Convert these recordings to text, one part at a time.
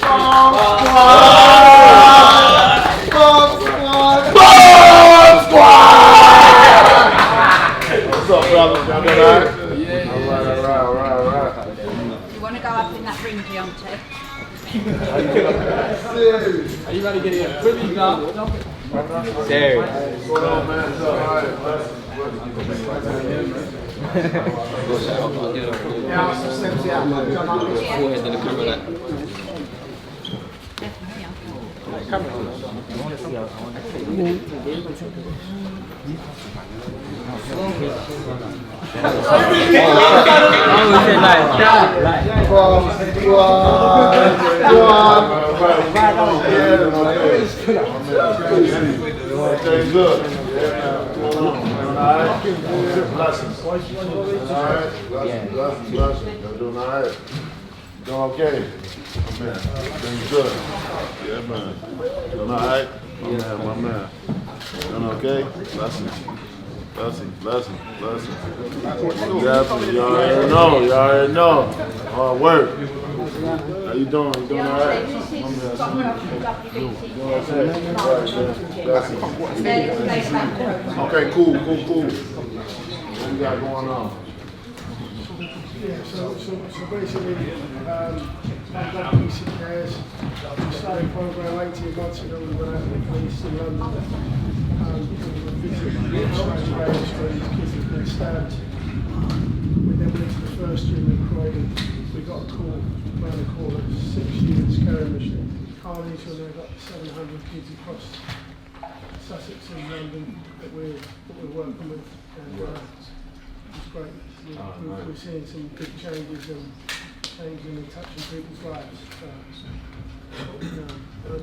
What's up, fellas? Y'all doing all right? Yeah. All right. You want to go up in that ring, Deontay? Are you ready to get in? Pretty now. There. What's going on, man? It's all right. Everything's good. Blessings. Blessings. You're doing all right? Doing okay? Man, everything's good. Yeah, man. Doing all right? My man. Doing okay? Blessings. Definitely. You already know. Hard work. How you doing? You doing all right? Okay, cool. What you got going on? Yeah, so basically, I've got PC cares. We started a program 18 months ago. We went out to the police in London. Kids have been stabbed. We then went to the first unit in Croydon. We got a call around the corner, 6 units carrying machine. Carnage, and they've got 700 kids across Sussex and London that we're working with. And it's great. We're seeing some big changes and touching people's lives.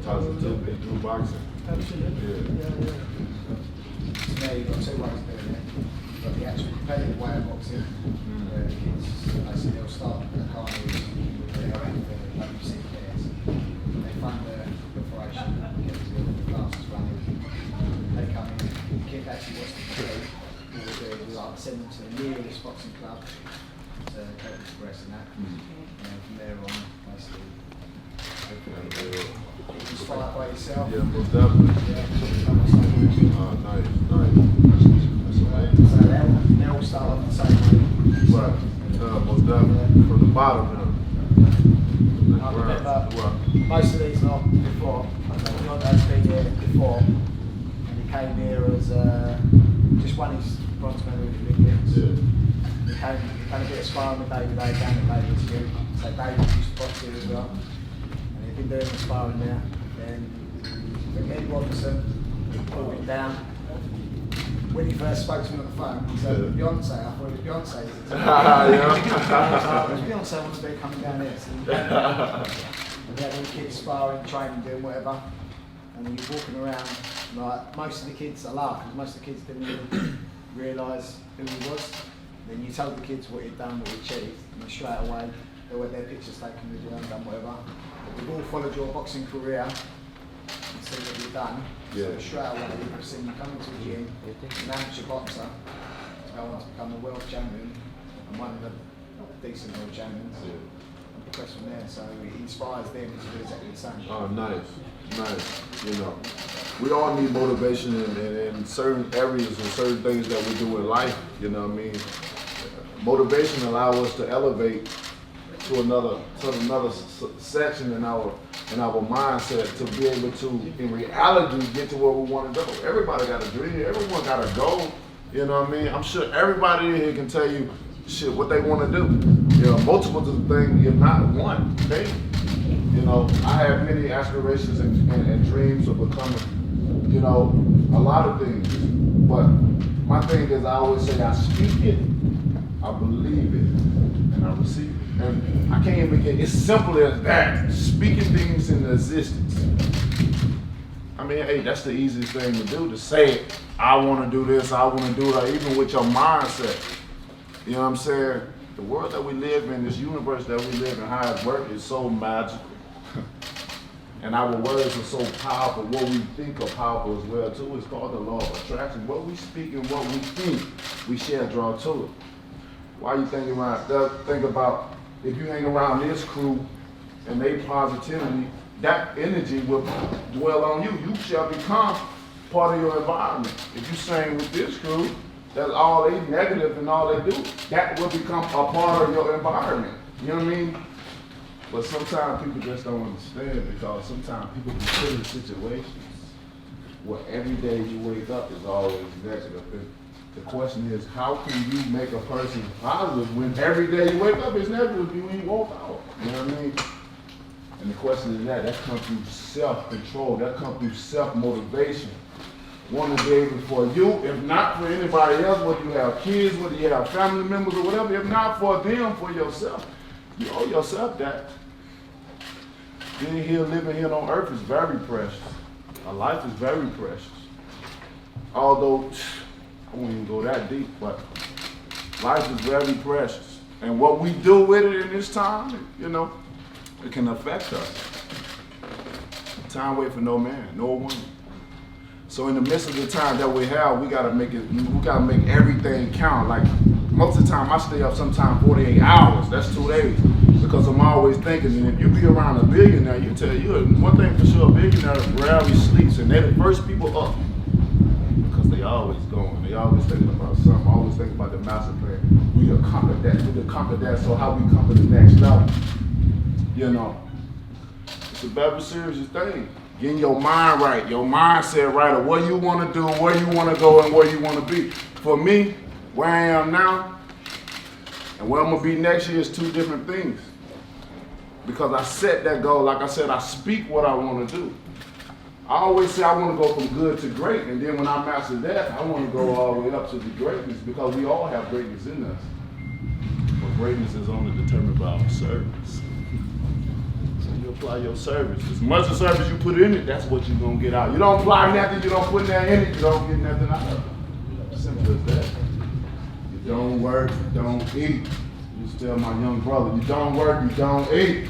Positivity through boxing. Absolutely. Yeah. There you've got two ways of doing it. You've got the actual competitive way of boxing, where the kids, basically they'll start at the carnies, they go out for like you see players. They fund the operation, get the classes running. They come in, the kid actually wants to play. What we do is we like send them to the nearest boxing club to go to progress and that. And from there on, basically, hopefully, you can fight by yourself. Yeah, most definitely. Nice. So they all start off the same way. Right. Most definitely. From the bottom now. I remember most of these lot before. Deontay's been here before, and he came here as just won his bronze medal with the Olympics. He done a bit of sparring with David down at David's gym. So David used to box here as well, and he'd been doing the sparring there. Then Eddie Robinson pulled him down. When he first spoke to me on the phone, he said, Deontay, I thought it was Beyonce. It was Beyonce wanted to be coming down here. So and then he kept sparring, training, doing whatever. And he was walking around, like most of the kids, I laugh because most of the kids didn't even realise who he was. Then you told the kids what he'd done, what he'd achieved, and then straight away they were their pictures taken with you and done whatever. But we've all followed your boxing career and seen what you've done. Yeah. So straight away we've seen you come into the gym, an amateur boxer, to go on to become the world champion and one of the decent world champions. And progress from there, so it inspires them to do exactly the same. Oh, nice. You know, we all need motivation in certain areas and certain things that we do in life. You know what I mean? Motivation allows us to elevate to another section in our mindset to be able to, in reality, get to where we want to go. Everybody got a dream. Everyone got a goal. You know what I mean? I'm sure everybody in here can tell you what they want to do. You know, multiple things. You're not one thing. You know, I have many aspirations and dreams of becoming, you know, a lot of things. But my thing is, I always say, I speak it, I believe it, and I receive it. And I can't even get, it's simple as that. Speaking things into existence. I mean, hey, that's the easiest thing to do, to say it. I want to do this, I want to do that, even with your mindset. You know what I'm saying? The world that we live in, this universe that we live in, how it works is so magical. And our words are so powerful. What we think are powerful as well too. It's called the law of attraction. What we speak and what we think, we shall draw to it. Why you think about if you hang around this crew, and they positivity, that energy will dwell on you. You shall become part of your environment. If you sing with this crew, that's all they negative and all they do, that will become a part of your environment. You know what I mean? But sometimes people just don't understand, because sometimes people be put in situations where every day you wake up is always negative. And the question is, how can you make a person positive when every day you wake up is negative when you walk out? You know what I mean? And the question is that comes through self-control, that comes through self-motivation. Want to be able for you, if not for anybody else, whether you have kids, whether you have family members or whatever, if not for them, for yourself. You owe yourself that. Being here, living here on earth is very precious. Our life is very precious. Although, I won't even go that deep, but life is very precious. And what we do with it in this time, you know, it can affect us. Time wait for no man, no woman. So in the midst of the time that we have, we gotta make everything count. Like most of the time I stay up sometimes 48 hours, that's 2 days. Because I'm always thinking, and if you be around a billionaire, you tell you one thing for sure, a billionaire rarely sleeps, and they're the first people up. Because they always going, they always thinking about something, always thinking about the master plan. We conquer that, so how we conquer the next level. You know, it's a very serious thing. Getting your mind right, your mindset right of what you want to do, where you want to go, and where you want to be. For me, where I am now, and where I'm going to be next year is two different things. Because I set that goal, like I said, I speak what I want to do. I always say I want to go from good to great, and then when I master that, I want to go all the way up to the greatness, because we all have greatness in us. But greatness is only determined by our service. So you apply your service. As much of service you put in it, that's what you're going to get out. You don't apply nothing, you don't put that in it, you don't get nothing out of it. Simple as that. You don't work, you don't eat. You just tell my young brother, you don't work, you don't eat.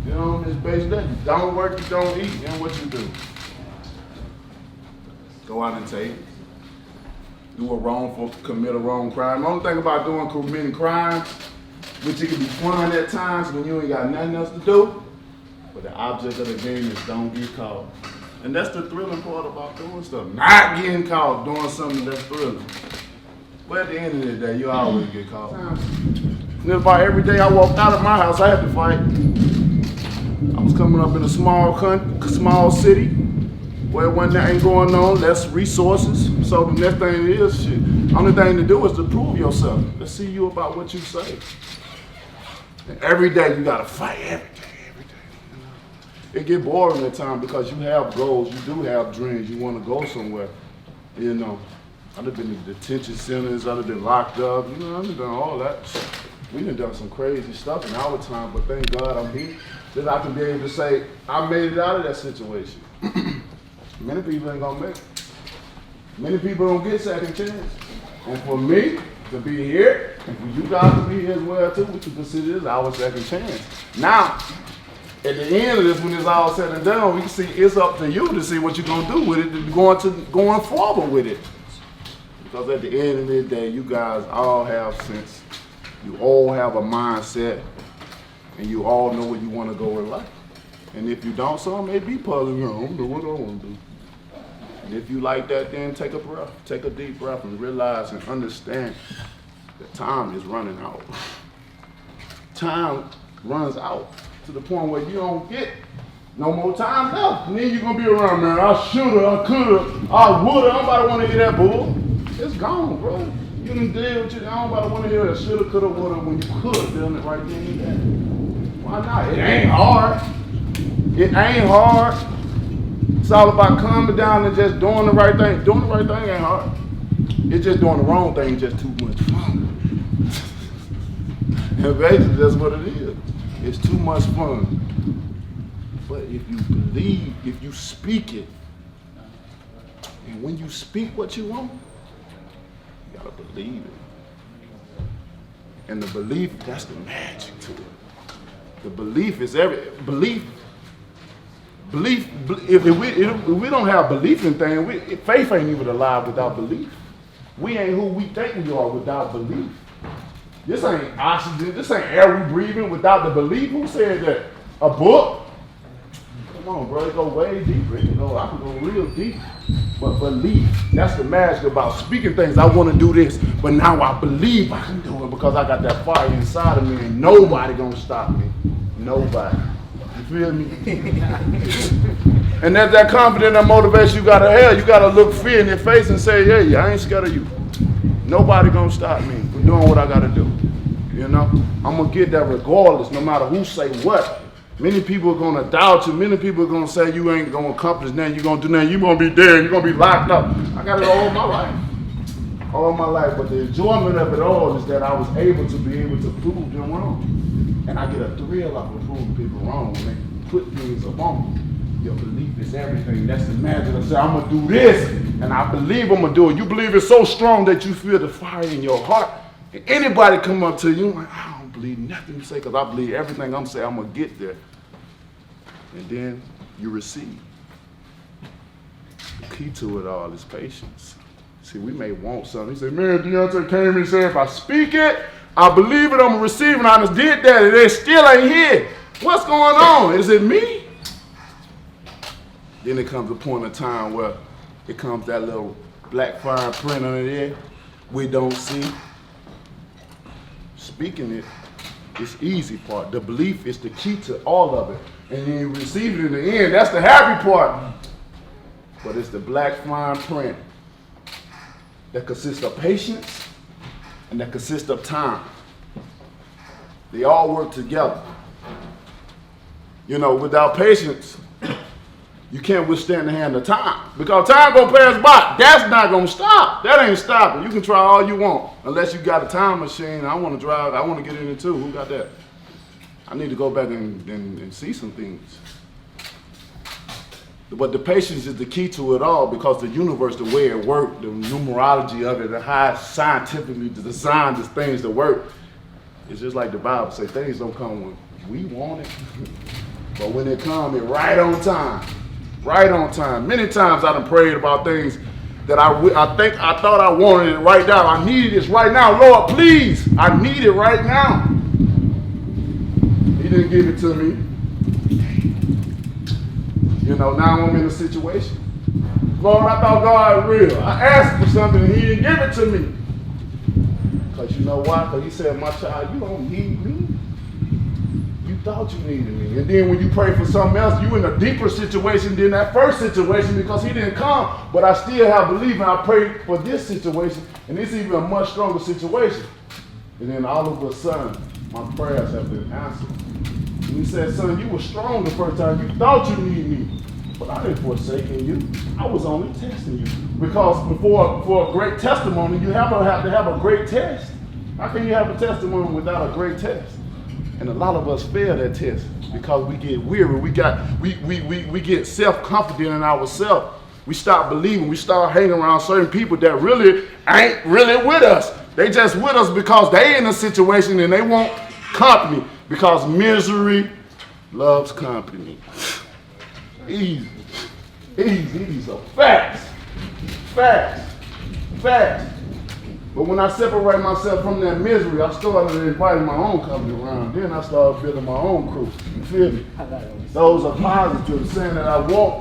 You know, it's based that. You don't work, you don't eat, and what you do? Go out and take. Do a wrongful, commit a wrong crime. The only thing about committing crimes, which it can be fun at times when you ain't got nothing else to do, but the object of the game is don't get caught. And that's the thrilling part about doing stuff. Not getting caught doing something that's thrilling. But at the end of the day, you always get caught. And about every day I walked out of my house, I had to fight. I was coming up in a small city where when there ain't going on, less resources. So the next thing is, only thing to do is to prove yourself. Let's see you about what you say. And every day you gotta fight, every day. It get boring at times because you have goals, you do have dreams, you wanna go somewhere. You know, I've been in detention centers, I've been locked up, you know, I've done all that. We done some crazy stuff in our time, but thank God I'm here. That I can be able to say, I made it out of that situation. Many people ain't gonna make it. Many people don't get second chance. And for me to be here, and for you guys to be here as well too, we can consider this our second chance. Now, at the end of this, when it's all said and done, we can see it's up to you to see what you're gonna do with it, going forward with it. Because at the end of the day, you guys all have sense. You all have a mindset. And you all know where you want to go in life. And if you don't, some may be puzzling, I don't know what I want to do. And if you like that, then take a breath. Take a deep breath and realize and understand that time is running out. Time runs out to the point where you don't get no more time left. And then you're going to be around, man, I shoulda, I coulda, I woulda. Nobody want to hear that bull. It's gone, bro. You done deal with it. Nobody want to hear that shoulda, coulda, woulda when you could have done it right then and there. Why not? It ain't hard. It ain't hard. It's all about calming down and just doing the right thing. Doing the right thing ain't hard. It's just doing the wrong thing just too much fun. And basically that's what it is. It's too much fun. But if you believe, if you speak it, and when you speak what you want, you gotta believe it. And the belief, that's the magic to it. The belief is belief. If we don't have belief in things, faith ain't even alive without belief. We ain't who we think we are without belief. This ain't oxygen, this ain't air we breathing without the belief. Who said that? A book? Come on, bro, it go way deeper. I can go real deep. But belief, that's the magic about speaking things. I want to do this, but now I believe I can do it because I got that fire inside of me and nobody gonna stop me. Nobody. You feel me? And that's that confidence and motivation you gotta have. You gotta look fear in your face and say, hey, I ain't scared of you. Nobody gonna stop me from doing what I gotta do. You know? I'm gonna get that regardless, no matter who say what. Many people are gonna doubt you. Many people are gonna say you ain't gonna accomplish nothing, you gonna do nothing, you gonna be dead, you gonna be locked up. I got it all my life. All my life. But the enjoyment of it all is that I was able to prove them wrong. And I get a thrill off of proving people wrong when they put things upon me. Your belief is everything. That's the magic. I say, I'm gonna do this, and I believe I'm gonna do it. You believe it's so strong that you feel the fire in your heart. And anybody come up to you, like, I don't believe nothing you say, because I believe everything I'm saying, I'm gonna get there. And then you receive. The key to it all is patience. See, we may want something. He said, man, Deontay came and said, if I speak it, I believe it, I'm gonna receive it. And I just did that, and they still ain't here. What's going on? Is it me? Then it comes a point in time where it comes that little black fire print under there we don't see. Speaking it is easy part. The belief is the key to all of it. And then you receive it in the end. That's the happy part. But it's the black fine print that consists of patience and that consists of time. They all work together. You know, without patience, you can't withstand the hand of time. Because time gonna pass by. That's not gonna stop. That ain't stopping. You can try all you want. Unless you got a time machine. I wanna drive, I wanna get in it too. Who got that? I need to go back and see some things. But the patience is the key to it all, because the universe, the way it works, the numerology of it, the how scientifically designed the things that work, it's just like the Bible says, things don't come when we want it. But when it comes, it's right on time. Right on time. Many times I done prayed about things that I thought I wanted it right now. I needed this right now. Lord, please, I need it right now. He didn't give it to me. You know, now I'm in a situation. Lord, I thought God was real. I asked for something and he didn't give it to me. Because you know why? Because he said, my child, you don't need me. You thought you needed me. And then when you pray for something else, you in a deeper situation than that first situation, because he didn't come. But I still have belief, and I prayed for this situation, and it's even a much stronger situation. And then all of a sudden, my prayers have been answered. And he said, son, you were strong the first time. You thought you needed me. But I didn't forsake you. I was only testing you. Because for a great testimony, you have to have a great test. How can you have a testimony without a great test? And a lot of us fail that test because we get weary. We get self-confident in ourselves. We stop believing. We start hanging around certain people that really ain't really with us. They just with us because they in a situation and they want company, because misery loves company. Easy. These are facts. But when I separate myself from that misery, I started inviting my own company around. Then I started building my own crew. You feel me? Those are positive, saying that I will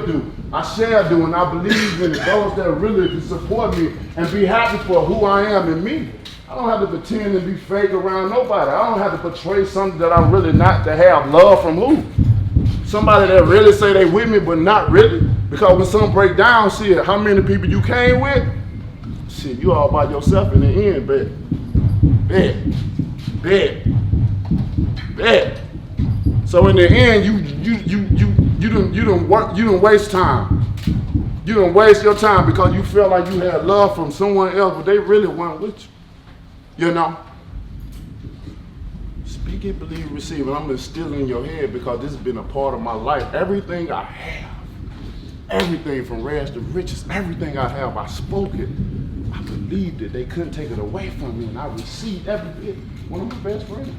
do, I shall do, and I believe in it. Those that really can support me and be happy for who I am and me. I don't have to pretend and be fake around nobody. I don't have to portray something that I'm really not, to have love from who? Somebody that really say they with me, but not really. Because when something break down, see how many people you came with? Shit, you all by yourself in the end, bet. So in the end, you don't waste time. You don't waste your time because you feel like you had love from someone else, but they really weren't with you. You know? Speak it, believe, receive, and I'm instilling in your head because this has been a part of my life. Everything I have, everything from rags to riches, everything I have, I spoke it. I believed it. They couldn't take it away from me, and I received every bit. One of my best friends.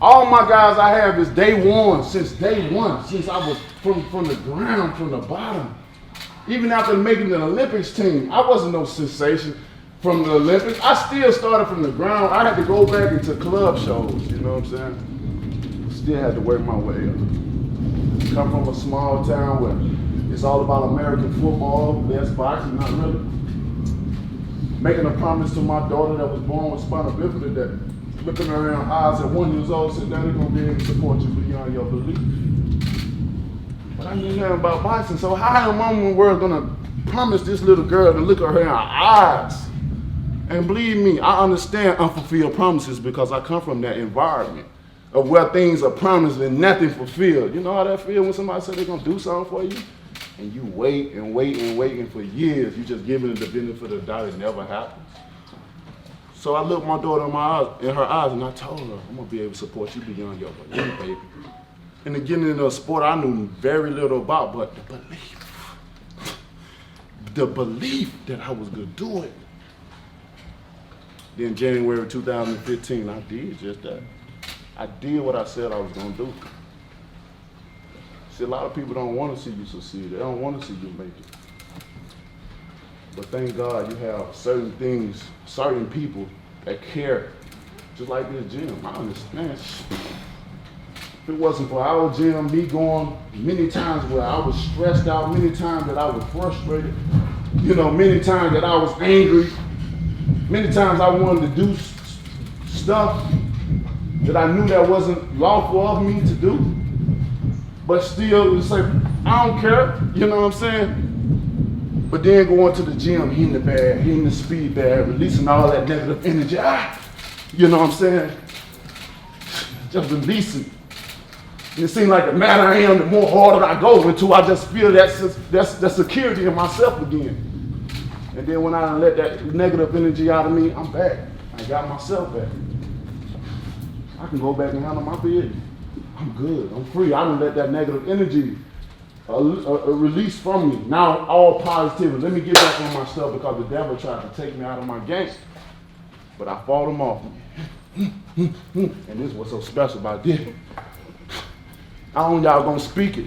All my guys I have is day one, since I was from the ground, from the bottom. Even after making the Olympics team, I wasn't no sensation from the Olympics. I still started from the ground. I had to go back into club shows, you know what I'm saying? still had to work my way up. Come from a small town where it's all about American football, less boxing, not really. Making a promise to my daughter that was born with spinal bifida that looking her in her eyes at 1 year old said, Daddy gonna be able to support you beyond your belief. But I knew nothing about boxing, so how am I in the world gonna promise this little girl to look at her in her eyes? And believe me, I understand unfulfilled promises because I come from that environment of where things are promised and nothing fulfilled. You know how that feels when somebody says they're gonna do something for you? And you wait and wait and waiting for years. You just giving it the benefit of the doubt, it never happens. So I looked my daughter in her eyes and I told her, I'm gonna be able to support you beyond your belief, baby. And again, in a sport I knew very little about, but the belief that I was gonna do it. Then January 2015, I did just that. I did what I said I was gonna do. See, a lot of people don't want to see you succeed. They don't want to see you make it. But thank God you have certain things, certain people that care. Just like this gym, I understand. If it wasn't for our gym, me going many times where I was stressed out, many times that I was frustrated, many times that I was angry, many times I wanted to do stuff that I knew that wasn't lawful of me to do. But still, it's like, I don't care, you know what I'm saying? But then going to the gym, hitting the bag, hitting the speed bag, releasing all that negative energy, you know what I'm saying? Just releasing. And it seems like the madder I am, the more harder I go into, I just feel that security in myself again. And then when I let that negative energy out of me, I'm back. I got myself back. I can go back and handle my business. I'm good, I'm free. I don't let that negative energy release from me. Now all positivity. Let me get back on my stuff because the devil tried to take me out of my game. But I fought him off. And this is what's so special about this. Not only y'all gonna speak it,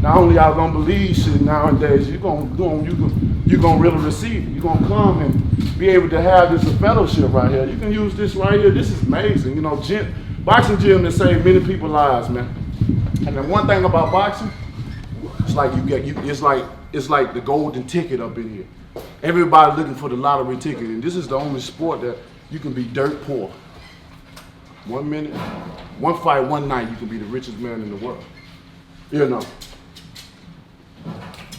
not only y'all gonna believe shit nowadays, you're gonna really receive it. You're gonna come and be able to have this fellowship right here. You can use this right here. This is amazing. Boxing gym that saved many people's lives, man. And the one thing about boxing, it's like it's like the golden ticket up in here. Everybody looking for the lottery ticket, and this is the only sport that you can be dirt poor. 1 minute, one fight, one night, you can be the richest man in the world.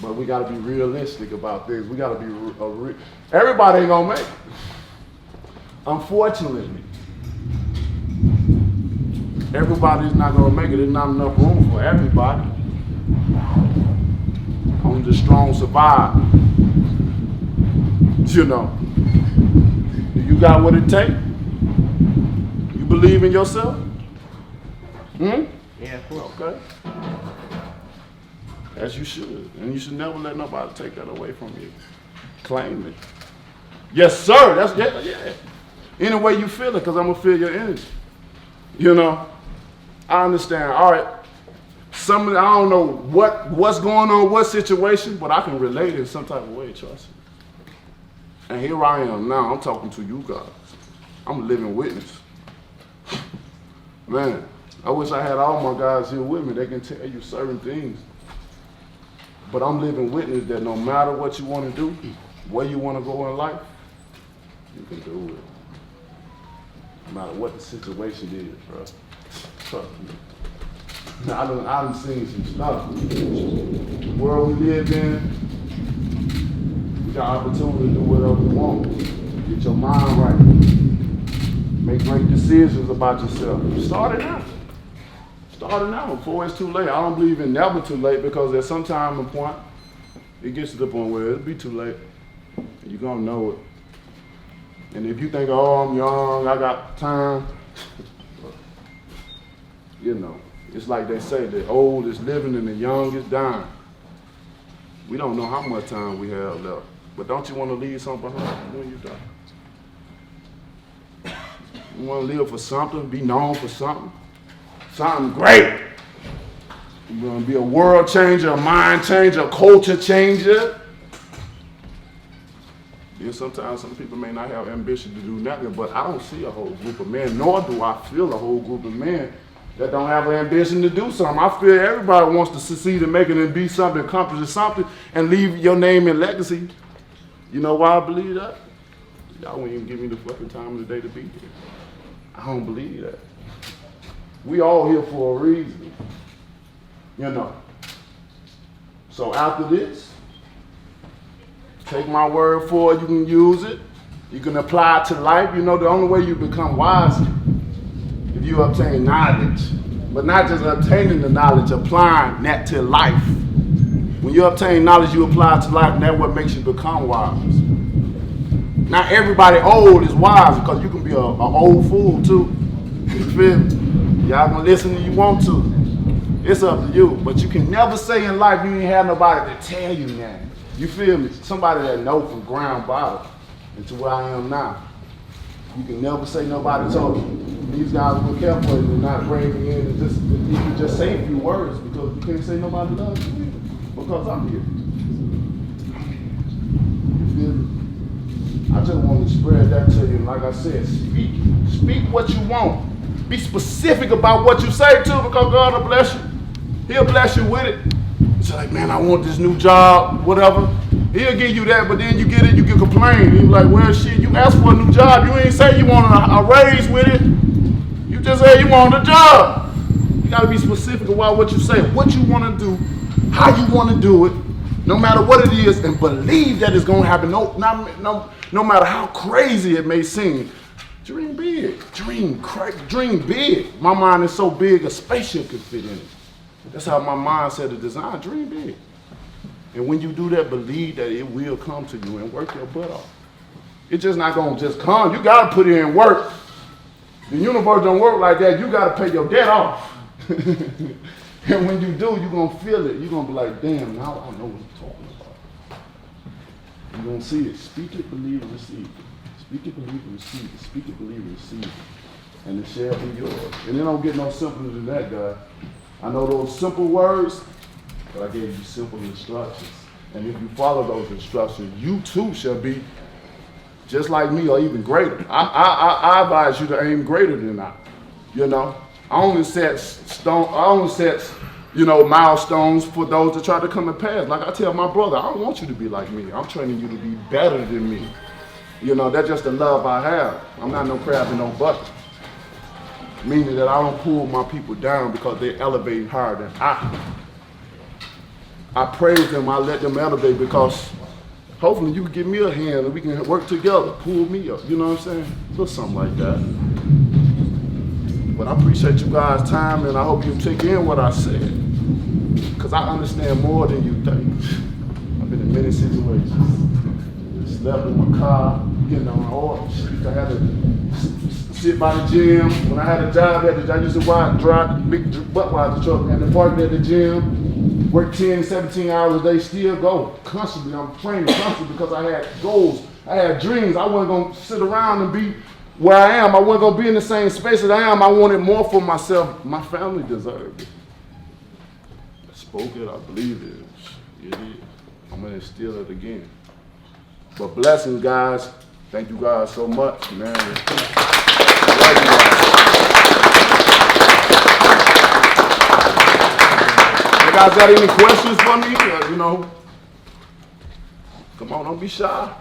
But we gotta be realistic about this. We gotta be everybody ain't gonna make it. Unfortunately, everybody's not gonna make it. There's not enough room for everybody. Only the strong survive. Do you got what it takes? You believe in yourself? Yeah, of course. Okay. As you should. And you should never let nobody take that away from you. Claim it. Yes, sir. That's yeah. Any way you feel it, because I'm gonna feel your energy. I understand. All right. I don't know what's going on, what situation, but I can relate in some type of way, trust me. And here I am now, I'm talking to you guys. I'm a living witness. Man, I wish I had all my guys here with me. They can tell you certain things. But I'm living witness that no matter what you want to do, where you want to go in life, you can do it. No matter what the situation is, bro. Trust me. I done seen some stuff. The world we live in, we got opportunity to do whatever we want. Get your mind right. Make great decisions about yourself. Start it now. Start it now before it's too late. I don't believe in never too late because at some time and point, it gets to the point where it'll be too late. You're gonna know it. And if you think, oh, I'm young, I got time, it's like they say, the old is living and the young is dying. We don't know how much time we have left. But don't you want to leave something behind when you die? You want to live for something, be known for something. Something great. You're going to be a world changer, a mind changer, a culture changer. Then sometimes some people may not have ambition to do nothing, but I don't see a whole group of men, nor do I feel a whole group of men that don't have an ambition to do something. I feel everybody wants to succeed and make it and be something, accomplish something, and leave your name and legacy. You know why I believe that? Y'all won't even give me the fucking time of the day to be here. I don't believe that. We all here for a reason, you know. So after this, take my word for it, you can use it. You can apply it to life. You know, the only way you become wise if you obtain knowledge, but not just obtaining the knowledge, applying that to life. When you obtain knowledge, you apply it to life, and that's what makes you become wise. Not everybody old is wise, because you can be an old fool too. You feel me? Y'all gonna listen if you want to. It's up to you. But you can never say in life you ain't have nobody to tell you that. You feel me? Somebody that know from ground bottom into where I am now. You can never say nobody told you. These guys were careful and not bring me in and just, you can just say a few words, because you can't say nobody loves you either, because I'm here. You feel me? I just want to spread that to you. Like I said, speak what you want. Be specific about what you say too, because God will bless you. He'll bless you with it. It's like, man, I want this new job, whatever. He'll give you that, but then you get it, you can complain. You're like, well, shit, you asked for a new job. You ain't say you want a raise with it. You just said you want a job. You gotta be specific about what you say, what you wanna do, how you wanna do it, no matter what it is, and believe that it's gonna happen. No matter how crazy it may seem. Dream big, dream big. My mind is so big, a spaceship could fit in it. That's how my mindset is designed, dream big. And when you do that, believe that it will come to you and work your butt off. It's just not gonna just come. You gotta put in work. The universe don't work like that. You gotta pay your debt off. And when you do, you're gonna feel it. You're gonna be like, damn, now I know what I'm talking about. You're gonna see it. Speak it, believe and receive it. Speak it, believe and receive it. Speak it, believe and receive it. And it shall be yours. And it don't get no simpler than that, guy. I know those simple words, but I gave you simple instructions. And if you follow those instructions, you too shall be just like me or even greater. I advise you to aim greater than I. You know, I only set milestones for those that try to come and pass. Like I tell my brother, I don't want you to be like me. I'm training you to be better than me. You know, that's just the love I have. I'm not no crab and no butter. Meaning that I don't pull my people down because they're elevating higher than I praise them, I let them elevate, because hopefully you can give me a hand and we can work together, pull me up, you know what I'm saying? Or something like that. But I appreciate you guys' time, and I hope you take in what I said, because I understand more than you think. I've been in many situations. Slept in my car, getting on all shit. I had to sit by the gym. When I had a job at the, I used to drive the big Budweiser truck and the park at the gym. Work 10, 17 hours a day, still go constantly. I'm training constantly because I had goals. I had dreams. I wasn't going to sit around and be where I am. I wasn't going to be in the same space that I am. I wanted more for myself. My family deserved it. I spoke it. I believe it. It is. I'm going to instill it again. But blessings, guys. Thank you guys so much, man. I love you guys. You guys got any questions for me? You know, come on, don't be shy.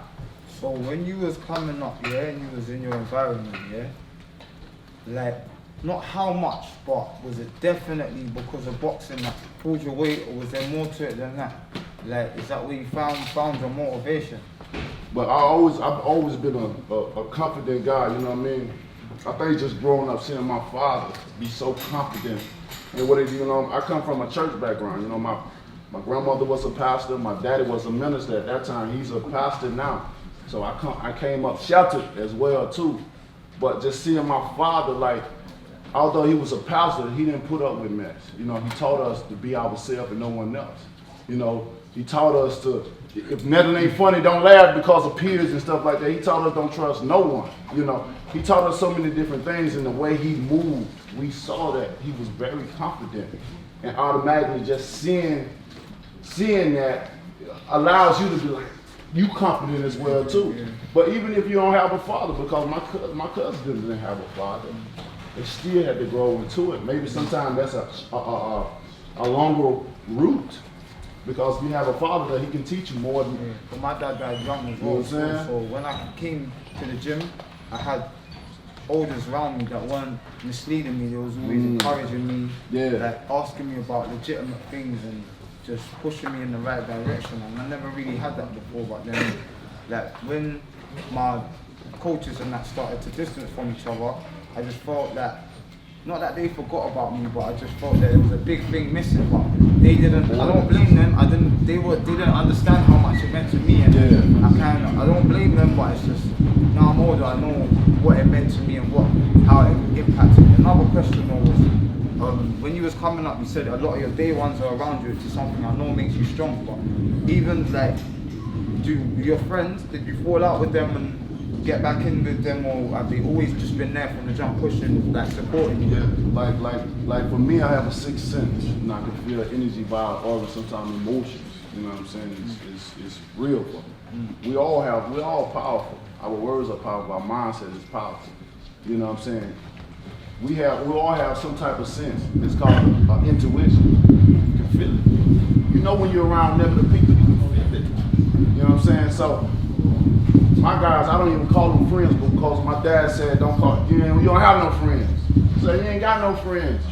So when you was coming up, yeah, and you was in your environment, yeah, like, not how much, but was it definitely because of boxing that pulled your weight, or was there more to it than that? Like, is that where you found your motivation? But I've always been a confident guy, you know what I mean? I think just growing up, seeing my father be so confident. And what it, you know, I come from a church background. You know, my grandmother was a pastor, my daddy was a minister at that time. He's a pastor now. So I came up sheltered as well too. But just seeing my father, like, although he was a pastor, he didn't put up with mess. You know, he taught us to be ourselves and no one else. You know, he taught us to, if nothing ain't funny, don't laugh because of peers and stuff like that. He taught us don't trust no one. You know, he taught us so many different things, and the way he moved, we saw that he was very confident. And automatically just seeing that allows you to be like, you confident as well too. But even if you don't have a father, because my cousin didn't have a father, they still had to grow into it. Maybe sometimes that's a longer route because you have a father that he can teach you more than. Yeah, but my dad died young as You know well, what I'm saying? so when I came to the gym, I had elders around me that weren't misleading me. They was always encouraging me, Yeah. like asking me about legitimate things and just pushing me in the right direction. And I never really had that before. But then, like when my coaches and that started to distance from each other, I just felt that. Not that they forgot about me, but I just felt that there was a big thing missing. But they didn't. I don't blame them. They didn't understand how much it meant to me, and I don't blame them. But it's just now I'm older. I know what it meant to me and how it impacted me. Another question though was when you was coming up, you said a lot of your day ones are around you, which is something I know makes you strong. But even like, do your friends, did you fall out with them and get back in with them, or have they always just been there from the jump, pushing, like supporting you? Yeah, like for me, I have a sixth sense. You know, I can feel energy, vibe, or sometimes emotions. You know what I'm saying? It's real for me. We're all powerful. Our words are powerful. Our mindset is powerful. You know what I'm saying? We all have some type of sense. It's called intuition. You can feel it. You know when you're around negative people, you can feel it. You know what I'm saying? So. My guys, I don't even call them friends because my dad said don't call. You don't have no friends. So you ain't got no friends.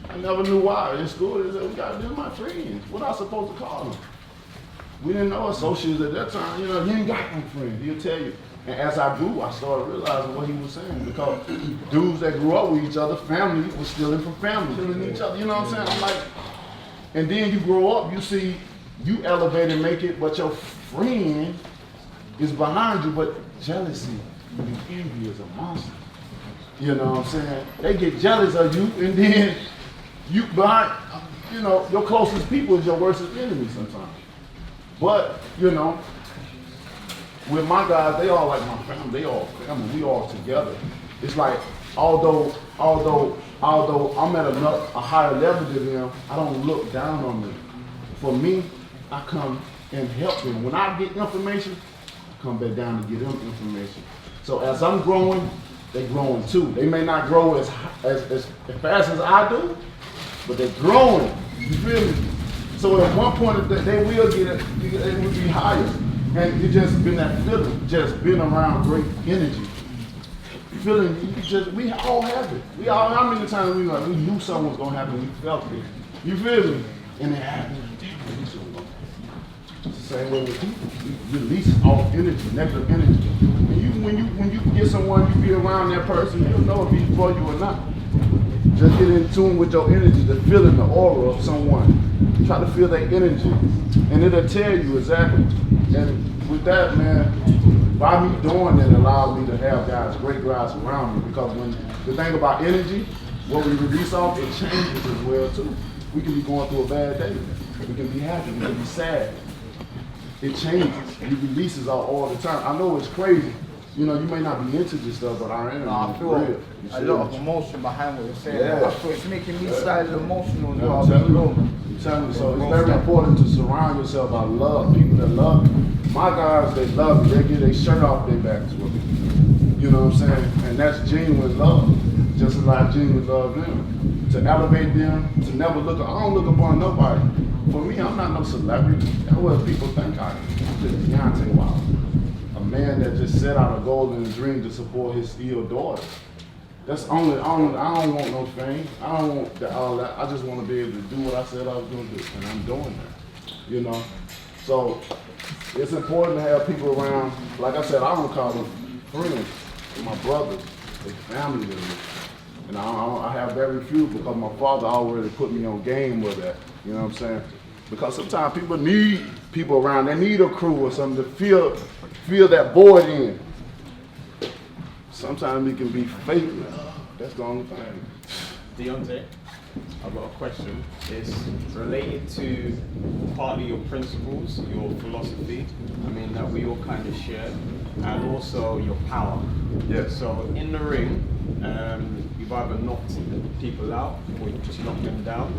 I never knew why. In school, they said, these my friends. What I supposed to call them? We didn't know associates at that time. You know, you ain't got no friends. He'll tell you. And as I grew, I started realizing what he was saying because dudes that grew up with each other, family was stealing from family, killing each other. You know what I'm saying? I'm like, and then you grow up, you see, you elevate and make it, but your friend is behind you, but jealousy and envy is a monster. You know what I'm saying? They get jealous of you, and then you behind, you know, your closest people is your worst enemy sometimes. But, you know, with my guys, they all like my family. They all family. We all together. It's like, although I'm at a higher level than them, I don't look down on them. For me, I come and help them. When I get information, come back down to get them information. So as I'm growing, they're growing too. They may not grow as fast as I do, but they're growing. You feel me? So at one point they will get it will be higher. And it just been that feeling, just being around great energy. Feeling, we all have it. How many times we knew something was gonna happen, we felt it. You feel me? And it happened. It's the same way with people. You release all energy, negative energy. And when you get someone, you be around that person, you'll know if he's for you or not. Just get in tune with your energy, the feeling, the aura of someone. Try to feel their energy, and it'll tell you exactly. And with that, man, by me doing that, allowed me to have great guys around me. Because when the thing about energy, what we release off, it changes as well too. We can be going through a bad day. We can be happy. We can be sad. It changes. It releases all the time. I know it's crazy. You know, you may not be into this stuff, but our energy I is feel real. a lot of emotion behind what you're saying. Yeah. I feel it's making me slightly emotional as Yeah, well. I'm telling you. So it's very important to surround yourself by love, people that love you. My guys, they love you. They get their shirt off their backs with me. You know what I'm saying? And that's genuine love. Just as I genuine love them. To elevate them, to never look, I don't look upon nobody. For me, I'm not no celebrity. That's what people think I am. I'm just Deontay Wilder. A man that just set out a goal and a dream to support his ill daughter. That's only, I don't want no fame. I don't want all that. I just want to be able to do what I said I was going to do. And I'm doing that, you know? So it's important to have people around. Like I said, I don't call them friends. They're my brothers. They're family to me. And I have very few because my father already put me on game with that. You know what I'm saying? Because sometimes people need people around. They need a crew or something to feel that void in. Sometimes it can be fake. That's the only thing. Deontay, I've got a question. It's related to partly your principles, your philosophy, that we all kind of share, and also your power. Yeah. So in the ring, you've either knocked people out or you just knocked them down.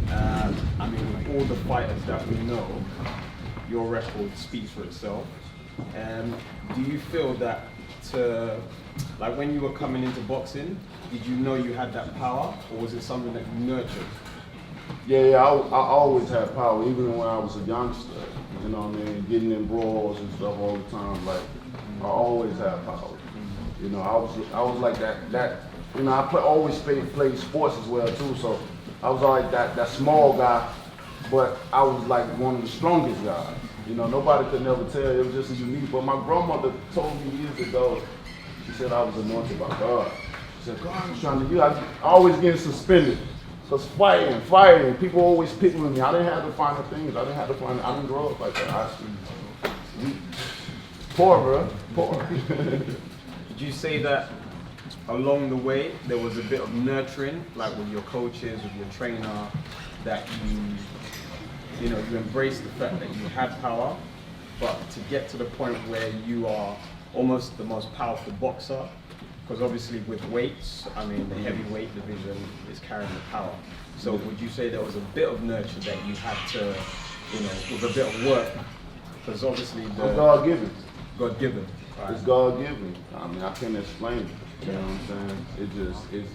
With all the fighters that we know, your record speaks for itself. Do you feel that to, like when you were coming into boxing, did you know you had that power, or was it something that you nurtured? Yeah, I always had power, even when I was a youngster. You know what I mean? Getting in brawls and stuff all the time. Like, I always had power. You know, I was like that. You know, I always played sports as well too. So I was like that small guy, but I was like one of the strongest guys. You know, nobody could never tell. It was just unique. But my grandmother told me years ago. She said I was anointed by God. She said, God was trying to use. I always getting suspended. Cause fighting. People always pick with me. I didn't have to find the things. I didn't grow up like that. Poor, bro. Poor. Did you say that along the way there was a bit of nurturing, like with your coaches, with your trainer, that you embraced the fact that you had power, but to get to the point where you are almost the most powerful boxer? Because obviously with weights, I mean the heavyweight division is carrying the power. So would you say there was a bit of nurture that you had to, with a bit of work? Because obviously It's God given. God given. Right. It's God given. I mean, I can't explain it. You know what I'm saying?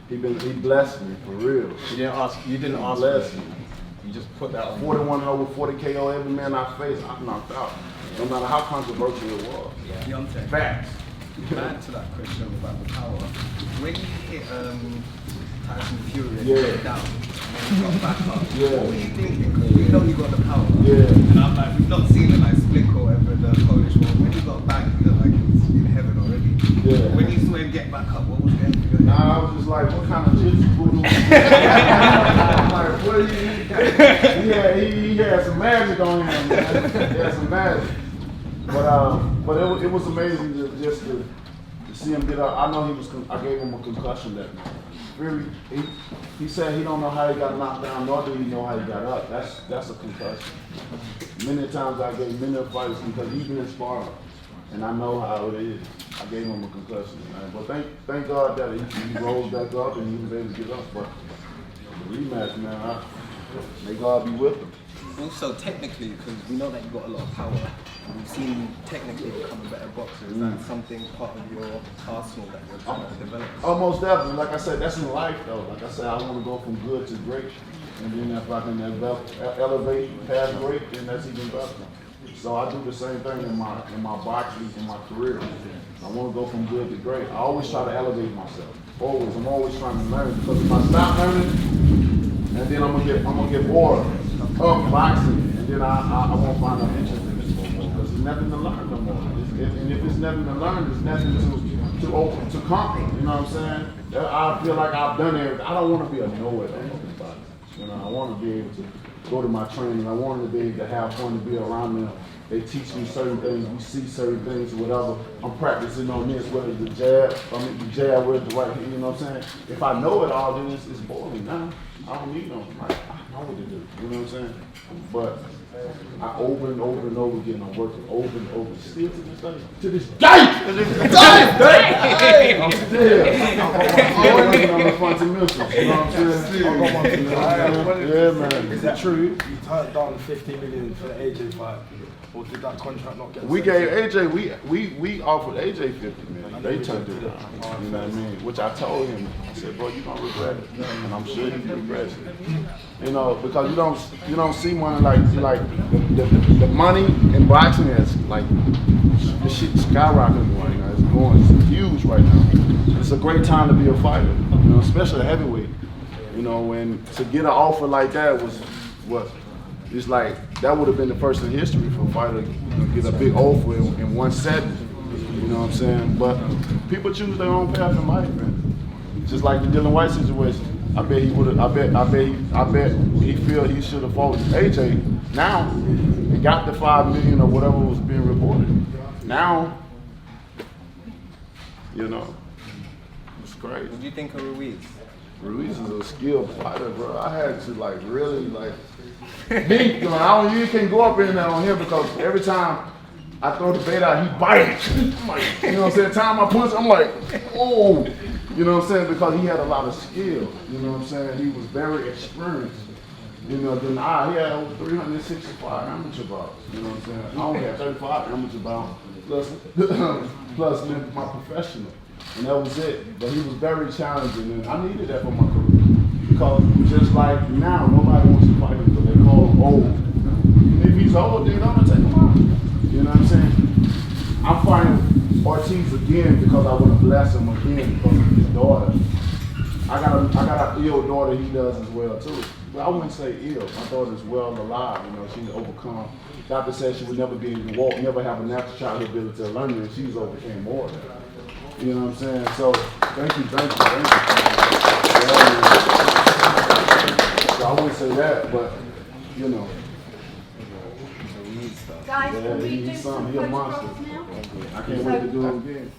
He blessed me for real. You didn't ask Blessed for me. it. You just put that on. 41 and over 40 KO every man I faced, I knocked out. No matter how controversial it was. Deontay, Facts. back to that question about the power. When you hit Tyson Fury and Yeah. you get down and then you got back up, Yeah. what were you thinking? Because we know you got the power. Yeah. And I'm like, we've not seen it like Split or whatever, the Polish one. When you got back, you looked like it was in heaven already. Yeah. When you saw him get back up, what was going through your head? Nah, I was just like, what kind of jitsu voodoo? I'm like, what do you he had some magic on him, man. He had some magic. But it was amazing to see him get up. I know I gave him a concussion that night. Really, he said he don't know how he got knocked down, nor do he know how he got up. That's a concussion. Many times I gave many fights because even in sparring, and I know how it is. I gave him a concussion, man. But thank God that he rose back up and he was able to get up. But the rematch, man, may God be with him. Also, technically, because we know that you got a lot of power, and we've seen you technically become a better boxer. Is that something part of your arsenal that you're trying to develop? Almost definitely. Like I said, that's in life, though. Like I said, I want to go from good to great. And then if I can elevate past great, then that's even better. So I do the same thing in my boxing, in my career. I want to go from good to great. I always try to elevate myself. Always. I'm always trying to learn. Because if I stop learning, and then I'm gonna get bored of boxing, and then I won't find no interest in this no more. Because there's nothing to learn no more. And if it's nothing to learn, there's nothing to conquer. You know what I'm saying? I feel like I've done everything. I don't want to be a know-it-all. You know, I want to be able to go to my training. I want to be able to have fun, to be around them. They teach me certain things. We see certain things, whatever. I'm practicing on this, whether it's the jab, the jab, whether it's the right hand. You know what I'm saying? If I know it all, then it's boring now. I don't need no. Like, I know what to do. You know what I'm saying? But I over and over and over again, I'm working over and over. Still to this day. To this day! To this day! I'm still working on the fundamentals. You know what I'm saying? Yeah, man. Is that true? You turned down 50 million for the AJ fight, or did that contract not get? We gave AJ, we offered AJ 50 million. They turned it down. You know what I mean? Which I told him. I said, bro, you gonna regret it, and I'm sure he regrets it. You know, because you don't see money like the money in boxing is like the shit skyrocketing right now. It's huge right now. It's a great time to be a fighter. You know, especially a heavyweight. You know, when to get an offer like that was what. It's like, that would have been the first in history for a fighter to get a big offer in 1 second. You know what I'm saying? But people choose their own path in life, man. Just like the Dylan White situation. I bet he would have. I bet he feel he should have fought AJ now and got the 5 million or whatever was being reported. Now, you know, it's crazy. What do you think of Ruiz? Ruiz is a skilled fighter, bro. I had to really you can't go up in there on him because every time I throw the bait out, he bites. You know what I'm saying? Time I punch, I'm like, oh. You know what I'm saying? Because he had a lot of skill. You know what I'm saying? He was very experienced. You know, then he had over 365 amateur bouts. You know what I'm saying? I only had 35 amateur bouts plus my professional. And that was it. But he was very challenging, and I needed that for my career. Because just like now, nobody wants to fight him because they call him old. If he's old, then I'm gonna take him out. You know what I'm saying? I'm fighting Ortiz again because I want to bless him again because of his daughter. I got an ill daughter he does as well too. But I wouldn't say ill. My daughter's well alive. You know, she's overcome. Doctor said she would never be able to walk, never have a natural childhood ability to learn, and she's overcame more of that. You know what I'm saying? So thank you. Yeah, so I wouldn't say that, but you know. Guys, can we do he's some he a monster. photographs now? I can't wait to do it again.